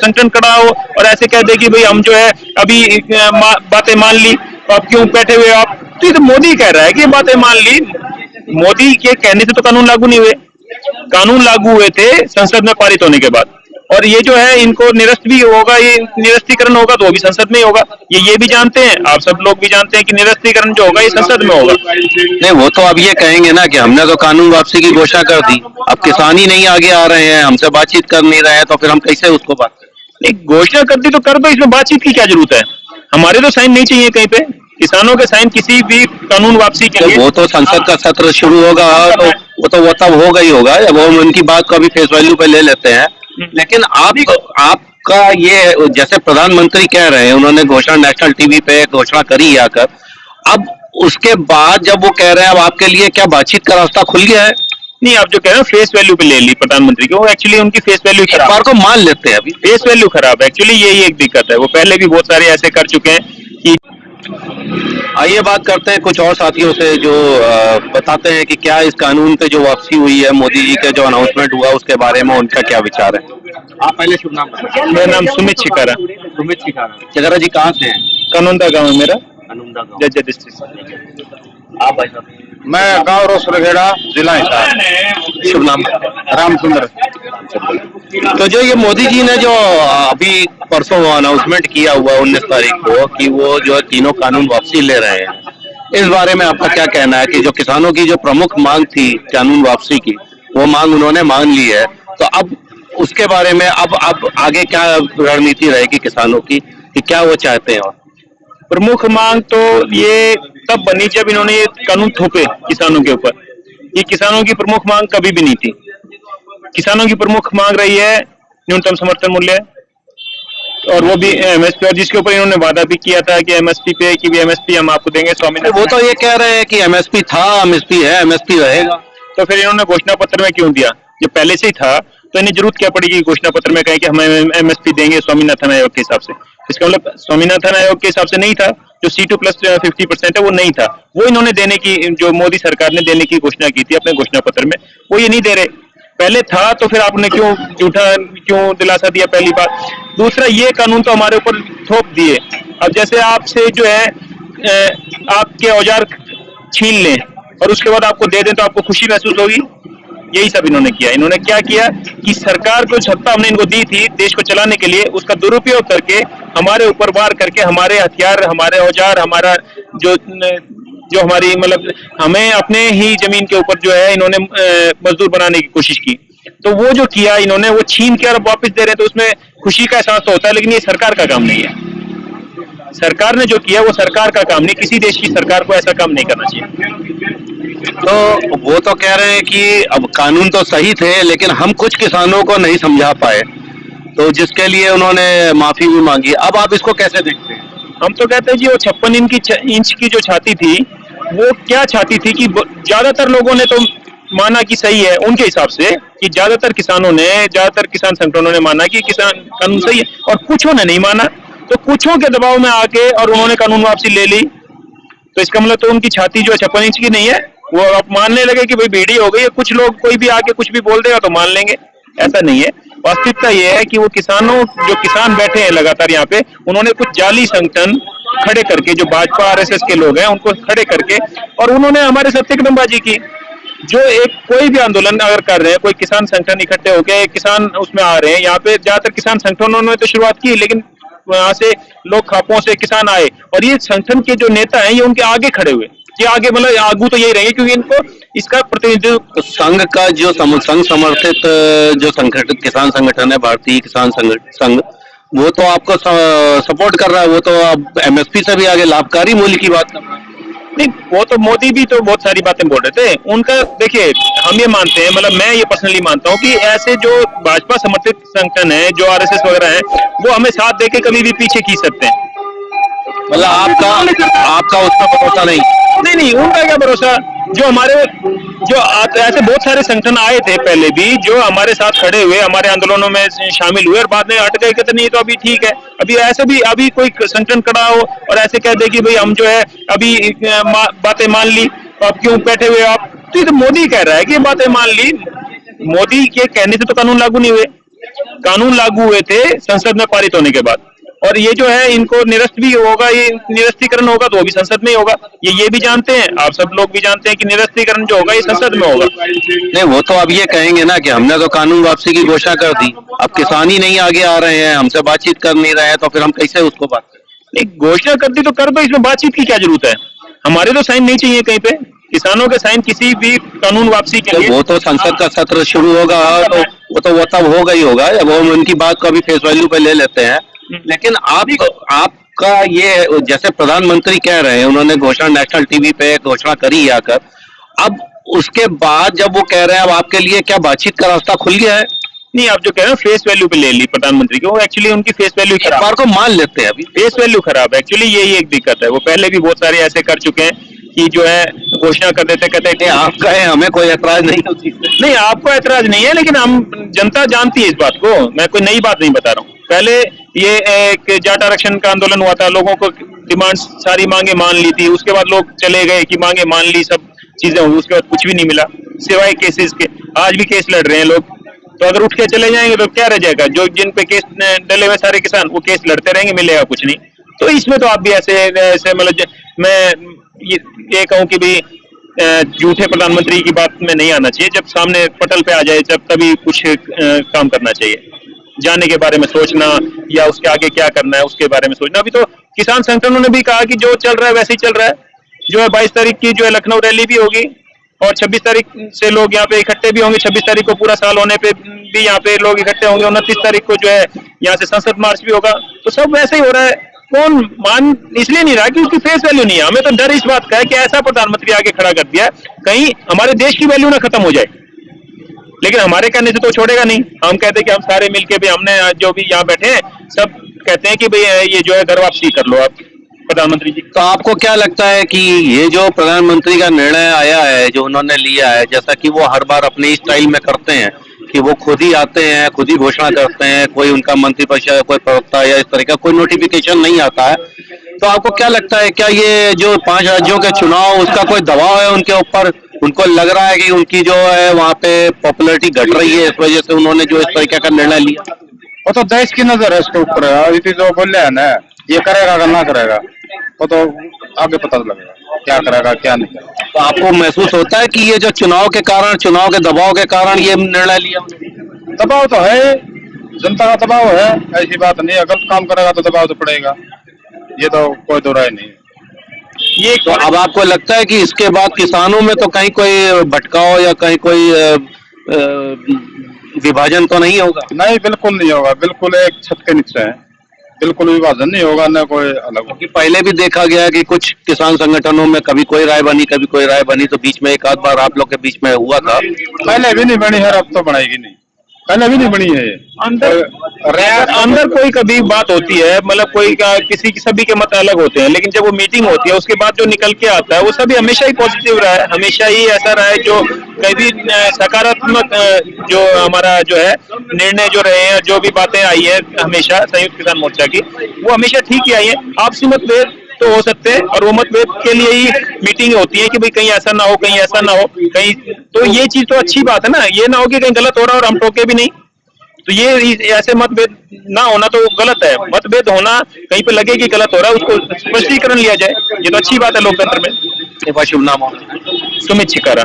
संगठन खड़ा हो और ऐसे कह दे कि भाई हम जो है अभी बातें मान ली, तो आप क्यों बैठे हुए आप? तो ये तो मोदी कह रहा है कि ये बातें मान ली। मोदी के कहने से तो कानून लागू नहीं हुए। कानून लागू हुए थे संसद में पारित होने के बाद, और ये जो है इनको निरस्त भी होगा, ये निरस्तीकरण होगा तो वो भी संसद में ही होगा। ये भी जानते हैं, आप सब लोग भी जानते हैं कि निरस्तीकरण जो होगा ये संसद में होगा। नहीं, वो तो अब ये कहेंगे ना कि हमने तो कानून वापसी की घोषणा कर दी, अब किसान ही नहीं आगे आ रहे हैं, हमसे बातचीत कर नहीं रहे हैं, तो फिर हम कैसे उसको बात करें? एक घोषणा कर दी तो कर दो, इसमें बातचीत की क्या जरूरत है? हमारे तो साइन नहीं चाहिए कहीं पे, किसानों के साइन किसी भी कानून वापसी के लिए। वो तो संसद का सत्र शुरू होगा तो वो तब होगा ही होगा, जब हम उनकी बात को अभी फेस वैल्यू पे ले लेते हैं। लेकिन आपका ये जैसे प्रधानमंत्री कह रहे हैं, उन्होंने घोषणा नेशनल टीवी पे घोषणा करी है आकर, अब उसके बाद जब वो कह रहे हैं अब आपके लिए क्या बातचीत का रास्ता खुल गया है? नहीं, आप जो कह रहे हो फेस वैल्यू पे ले ली प्रधानमंत्री की, वो एक्चुअली उनकी फेस वैल्यू एक बार को मान लेते हैं, अभी फेस वैल्यू खराब है एक्चुअली, यही एक दिक्कत है। वो पहले भी बहुत सारे ऐसे कर चुके हैं कि। आइए बात करते हैं कुछ और साथियों से जो बताते हैं कि क्या इस कानून पे जो वापसी हुई है, मोदी जी का जो अनाउंसमेंट हुआ उसके बारे में उनका क्या विचार है। आप पहले शुभ नाम बताइए। मेरा नाम सुमित शिकारा। सुमित शिकारा जी कहाँ से हैं? कानूनदा गाँव है मेरा, अनुमदा गाँव। जज्जर डिस्ट्रिक्ट। आप भाई साहब? मैं गाँव रोसरखेड़ा, जिला हिसार। शुभ नाम? रामचंद्र। तो जो ये मोदी जी ने जो अभी परसों अनाउंसमेंट किया हुआ 19 तारीख को कि वो जो तीनों कानून वापसी ले रहे हैं, इस बारे में आपका क्या कहना है कि जो किसानों की जो प्रमुख मांग थी कानून वापसी की, वो मांग उन्होंने मान ली है, तो अब उसके बारे में अब आगे क्या रणनीति रहेगी किसानों की कि क्या वो चाहते हैं? और प्रमुख मांग तो ये तब बनी जब इन्होंने ये कानून थोपे किसानों के ऊपर। ये किसानों की प्रमुख मांग कभी भी नहीं थी। किसानों की प्रमुख मांग रही है न्यूनतम समर्थन मूल्य, और वो भी एमएसपी, और जिसके ऊपर इन्होंने वादा भी किया था कि एमएसपी पे कि भी एमएसपी हम आपको देंगे। स्वामीनाथन वो तो ये कह रहे हैं कि एमएसपी था, एमएसपी है, एमएसपी रहेगा, तो फिर इन्होंने घोषणा पत्र में क्यों दिया? जब पहले से ही था तो इन्हें जरूरत क्या पड़ेगी घोषणा पत्र में कहें कि हम एमएसपी देंगे स्वामीनाथन आयोग के हिसाब से? इसका मतलब स्वामीनाथन आयोग के हिसाब से नहीं था, जो C2+50% है वो नहीं था, वो इन्होंने देने की, जो मोदी सरकार ने देने की घोषणा की थी अपने घोषणा पत्र में, वो ये नहीं दे रहे। पहले था तो फिर आपने क्यों दिलासा दिया? पहली बात। दूसरा, ये कानून तो हमारे ऊपर थोप दिए। अब जैसे आपसे जो है आपके औजार छीन लें और उसके बाद आपको दे दें तो आपको खुशी महसूस होगी? यही सब इन्होंने किया। इन्होंने क्या किया कि सरकार को सत्ता हमने इनको दी थी देश को चलाने के लिए, उसका दुरुपयोग करके हमारे ऊपर वार करके हमारे हथियार, हमारे औजार, हमारा जो हमारी मतलब हमें अपने ही जमीन के ऊपर जो है इन्होंने मजदूर बनाने की कोशिश की। तो वो जो किया इन्होंने, वो छीन के और वापस दे रहे हैं, तो उसमें खुशी का एहसास तो होता है, लेकिन ये सरकार का काम नहीं है। सरकार ने जो किया वो सरकार का काम नहीं, किसी देश की सरकार को ऐसा काम नहीं करना चाहिए। तो वो तो कह रहे हैं कि अब कानून तो सही थे लेकिन हम कुछ किसानों को नहीं समझा पाए, तो जिसके लिए उन्होंने माफी भी मांगी। अब आप इसको कैसे देखते हैं? हम तो कहते हैं जी वो 56 इंच की जो छाती थी, वो क्या छाती थी कि ज्यादातर लोगों ने तो माना कि सही है उनके हिसाब से, कि ज्यादातर किसानों ने, ज्यादातर किसान संगठनों ने माना कि किसान कानून सही है, और कुछों ने नहीं माना। तो कुछों के दबाव में आके और उन्होंने कानून वापसी ले ली, तो इसका मतलब तो उनकी छाती जो है 56 इंच की नहीं है, वो अब मानने लगे कि भाई बेड़ी हो गई है। कुछ लोग कोई भी आके कुछ भी बोल देगा तो मान लेंगे, ऐसा नहीं है। वास्तविकता ये है कि वो जो किसान बैठे हैं लगातार यहाँ पे, उन्होंने कुछ जाली संगठन खड़े करके, जो भाजपा आरएसएस के लोग हैं उनको खड़े करके, और उन्होंने हमारे साथ एकदमबाजी की। जो एक कोई भी आंदोलन अगर कर रहे हैं, कोई किसान संगठन इकट्ठे होकर किसान उसमें आ रहे हैं, यहाँ पे ज्यादातर किसान संगठनों ने तो शुरुआत की, लेकिन वहां से लोग खापों से किसान आए, और ये संगठन के जो नेता हैं ये उनके आगे खड़े हुए, ये आगे मतलब आगू तो यही रहेंगे क्योंकि इनको इसका प्रतिनिधित्व। तो संघ का जो संघ समर्थित जो संगठित किसान संगठन है भारतीय किसान संघ, वो तो आपको सपोर्ट कर रहा है, वो तो अब एमएसपी से भी आगे लाभकारी मूल्य की बात कर रहा है। नहीं, वो तो मोदी भी तो बहुत सारी बातें बोल रहे थे उनका। देखिए, हम ये मानते हैं, मतलब मैं ये पर्सनली मानता हूँ कि ऐसे जो भाजपा समर्थित संगठन है, जो आरएसएस वगैरह है, वो हमें साथ देके कभी भी पीछे खींच सकते हैं। मतलब आपका उसका भरोसा नहीं, उनका क्या भरोसा? जो हमारे जो ऐसे बहुत सारे संगठन आए थे पहले भी, जो हमारे साथ खड़े हुए, हमारे आंदोलनों में शामिल हुए, और बाद में हट गए कि नहीं तो अभी ठीक है। अभी ऐसे भी अभी कोई संगठन खड़ा हो और ऐसे कह दे कि भाई हम जो है अभी बातें मान ली, तो आप क्यों बैठे हुए आप? तो ये तो मोदी कह रहा है कि बातें मान ली। मोदी के कहने से तो कानून लागू नहीं हुए। कानून लागू हुए थे संसद में पारित होने के बाद, और ये जो है इनको निरस्त भी होगा, ये निरस्तीकरण होगा तो वो भी संसद में ही होगा। ये भी जानते हैं, आप सब लोग भी जानते हैं कि निरस्तीकरण जो होगा ये संसद में होगा। नहीं, वो तो अब ये कहेंगे ना कि हमने तो कानून वापसी की घोषणा कर दी, अब किसान ही नहीं आगे आ रहे हैं, हमसे बातचीत कर नहीं रहे हैं, तो फिर हम कैसे उसको बात करें? नहीं, घोषणा कर दी तो कर दो, इसमें बातचीत की क्या जरूरत है? हमारे तो साइन नहीं चाहिए कहीं पे, किसानों के साइन किसी भी कानून वापसी के लिए। वो तो संसद का सत्र शुरू होगा तो वो तब होगा ही होगा, वो हम उनकी बात को अभी फेस वैल्यू पे ले लेते हैं। लेकिन आपका ये जैसे प्रधानमंत्री कह रहे हैं, उन्होंने घोषणा नेशनल टीवी पे घोषणा करी आकर, अब उसके बाद जब वो कह रहे हैं अब आपके लिए क्या बातचीत का रास्ता खुल गया है? नहीं, आप जो कह रहे हैं फेस वैल्यू पे ले ली प्रधानमंत्री की, वो एक्चुअली उनकी फेस वैल्यू एक बार को मान लेते हैं, अभी फेस वैल्यू खराब है एक्चुअली, यही एक दिक्कत है। वो पहले भी बहुत सारे ऐसे कर चुके हैं कि जो है घोषणा कर देते, कहते हैं कि आप कहें हमें कोई ऐतराज नहीं होती। नहीं, आपको ऐतराज नहीं है, लेकिन हम जनता जानती है इस बात को, मैं कोई नई बात नहीं बता रहा हूँ। पहले ये एक जाट आरक्षण का आंदोलन हुआ था, लोगों को डिमांड सारी मांगे मान ली थी, उसके बाद लोग चले गए कि मांगे मान ली, सब चीजें हुई, उसके बाद कुछ भी नहीं मिला सिवाय केसेस के। आज भी केस लड़ रहे हैं लोग, तो अगर उठ के चले जाएंगे तो क्या रह जाएगा? जो जिन पे केस डले हुए सारे किसान, वो केस लड़ते रहेंगे, मिलेगा कुछ नहीं। तो इसमें तो आप भी ऐसे मतलब मैं ये कहूँ कि भी झूठे प्रधानमंत्री की बात में नहीं आना चाहिए। जब सामने पटल पे आ जाए जब, तभी कुछ काम करना चाहिए। जाने के बारे में सोचना या उसके आगे क्या करना है उसके बारे में सोचना। अभी तो किसान संगठनों ने भी कहा कि जो चल रहा है वैसे ही चल रहा है। जो है 22 तारीख की जो है लखनऊ रैली भी होगी, और 26 तारीख से लोग यहाँ पे इकट्ठे भी होंगे। 26 तारीख को पूरा साल होने पे भी यहाँ पे लोग इकट्ठे होंगे। 29 तारीख को जो है यहाँ से संसद मार्च भी होगा। तो सब वैसे ही हो रहा है। कौन मान इसलिए नहीं रहा कि उसकी फेस वैल्यू नहीं है। हमें तो डर इस बात का है कि ऐसा प्रधानमंत्री आगे खड़ा कर दिया कहीं हमारे देश की वैल्यू ना खत्म हो जाए। लेकिन हमारे कहने से तो छोड़ेगा नहीं। हम कहते हैं कि हम सारे मिलके भी, हमने जो भी यहाँ बैठे हैं सब कहते हैं कि भाई ये जो है घर वापसी कर लो आप प्रधानमंत्री जी। तो आपको क्या लगता है कि ये जो प्रधानमंत्री का निर्णय आया है, जो उन्होंने लिया है, जैसा कि वो हर बार अपने स्टाइल में करते हैं कि वो खुद ही आते हैं, खुद ही घोषणा करते हैं, कोई उनका मंत्रिपरिषद, कोई प्रवक्ता या इस तरह का कोई नोटिफिकेशन नहीं आता है, तो आपको क्या लगता है क्या ये जो 5 राज्यों के चुनाव, उसका कोई दबाव है उनके ऊपर? उनको लग रहा है कि उनकी जो है वहाँ पे पॉपुलैरिटी घट रही है, इस वजह से उन्होंने जो इस तरीके का निर्णय लिया? वो तो देश की नजर है इसके ऊपर। अभी जो बोले है ना, ये करेगा कि ना करेगा, वो तो आगे पता लगेगा क्या करेगा क्या नहीं करेगा। तो आपको महसूस होता है कि ये जो चुनाव के कारण, चुनाव के दबाव के कारण ये निर्णय लिया? दबाव तो है, जनता का दबाव है, ऐसी बात नहीं है। गलत काम करेगा तो दबाव तो पड़ेगा, ये तो कोई दो राय नहीं। ये तो अब आपको लगता है कि इसके बाद किसानों में तो कहीं कोई भटकाव या कहीं कोई विभाजन तो नहीं होगा? नहीं, बिल्कुल नहीं होगा। बिल्कुल एक छत के नीचे है, बिल्कुल विभाजन नहीं होगा, न कोई अलग। क्योंकि पहले भी देखा गया कि कुछ किसान संगठनों में कभी कोई राय बनी, कभी कोई राय बनी, तो बीच में एक आध बार आप लोग के बीच में हुआ था। पहले भी नहीं बनी है, अब तो बनाएगी नहीं। पहले भी नहीं बनी है। अंदर कोई कभी बात होती है, मतलब कोई किसी की, सभी के मत अलग होते हैं, लेकिन जब वो मीटिंग होती है उसके बाद जो निकल के आता है वो सभी हमेशा ही पॉजिटिव रहा है, हमेशा ही ऐसा रहा है। जो कभी सकारात्मक जो हमारा जो है निर्णय जो रहे हैं, जो भी बातें आई है हमेशा संयुक्त किसान मोर्चा की, वो हमेशा ठीक ही आई है। आपसी मतभेद तो हो सकते हैं, और वो मतभेद के लिए ही मीटिंग होती है कि भाई कहीं ऐसा ना हो, कहीं ऐसा ना हो, कहीं तो ये चीज तो अच्छी बात है ना। ये ना हो कि कहीं गलत हो रहा है और हम टोके भी नहीं, तो ये ऐसे मतभेद ना होना तो गलत है। मतभेद होना कहीं पे लगे कि गलत हो रहा है, उसको स्पष्टीकरण लिया जाए, ये तो अच्छी बात है लोकतंत्र में। शुभ नाम? सुमित छिकारा।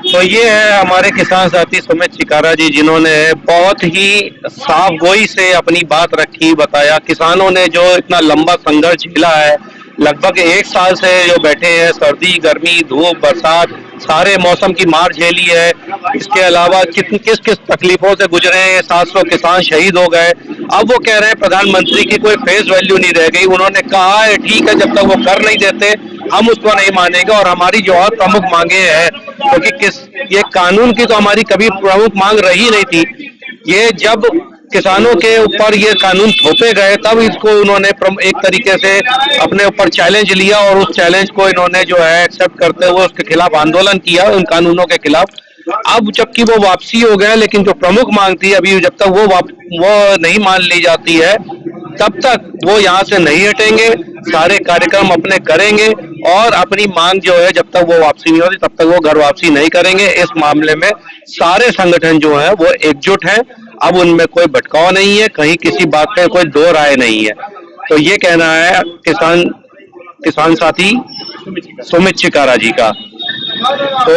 तो ये है हमारे किसान साथी सुमित छिकारा जी, जिन्होंने बहुत ही साफ गोई से अपनी बात रखी, बताया किसानों ने जो इतना लंबा संघर्ष झेला है, लगभग 1 साल से जो बैठे हैं, सर्दी गर्मी धूप बरसात सारे मौसम की मार झेली है। इसके अलावा किस किस तकलीफों से गुजरे हैं, 700 किसान शहीद हो गए। अब वो कह रहे हैं प्रधानमंत्री की कोई फेस वैल्यू नहीं रह गई। उन्होंने कहा है ठीक है, जब तक वो कर नहीं देते हम उसको नहीं मानेंगे, और हमारी जो और प्रमुख मांगे हैं, क्योंकि ये कानून की तो हमारी कभी प्रमुख मांग रही नहीं थी। ये जब किसानों के ऊपर ये कानून थोपे गए तब इसको उन्होंने एक तरीके से अपने ऊपर चैलेंज लिया, और उस चैलेंज को इन्होंने जो है एक्सेप्ट करते हुए उसके खिलाफ आंदोलन किया, उन कानूनों के खिलाफ। अब जबकि वो वापसी हो गया, लेकिन जो प्रमुख मांग थी अभी जब तक वो नहीं मान ली जाती है तब तक वो यहाँ से नहीं हटेंगे। सारे कार्यक्रम अपने करेंगे, और अपनी मांग जो है जब तक वो वापसी नहीं होती तब तक वो घर वापसी नहीं करेंगे। इस मामले में सारे संगठन जो है वो एकजुट हैं। अब उनमें कोई भटकाव नहीं है, कहीं किसी बात पे कोई दो राय नहीं है। तो ये कहना है किसान साथी सुमित चिकारा जी का। तो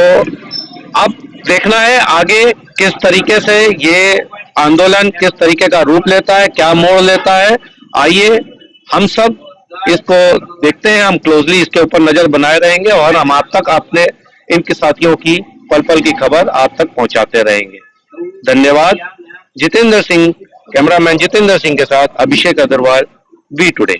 अब देखना है आगे किस तरीके से ये आंदोलन किस तरीके का रूप लेता है, क्या मोड़ लेता है। आइए हम सब इसको देखते हैं, हम क्लोजली इसके ऊपर नजर बनाए रहेंगे और हम आप तक अपने इनके साथियों की पल पल की खबर आप तक पहुंचाते रहेंगे। धन्यवाद। जितेंद्र सिंह, कैमरामैन जितेंद्र सिंह के साथ अभिषेक अग्रवाल, वी टुडे।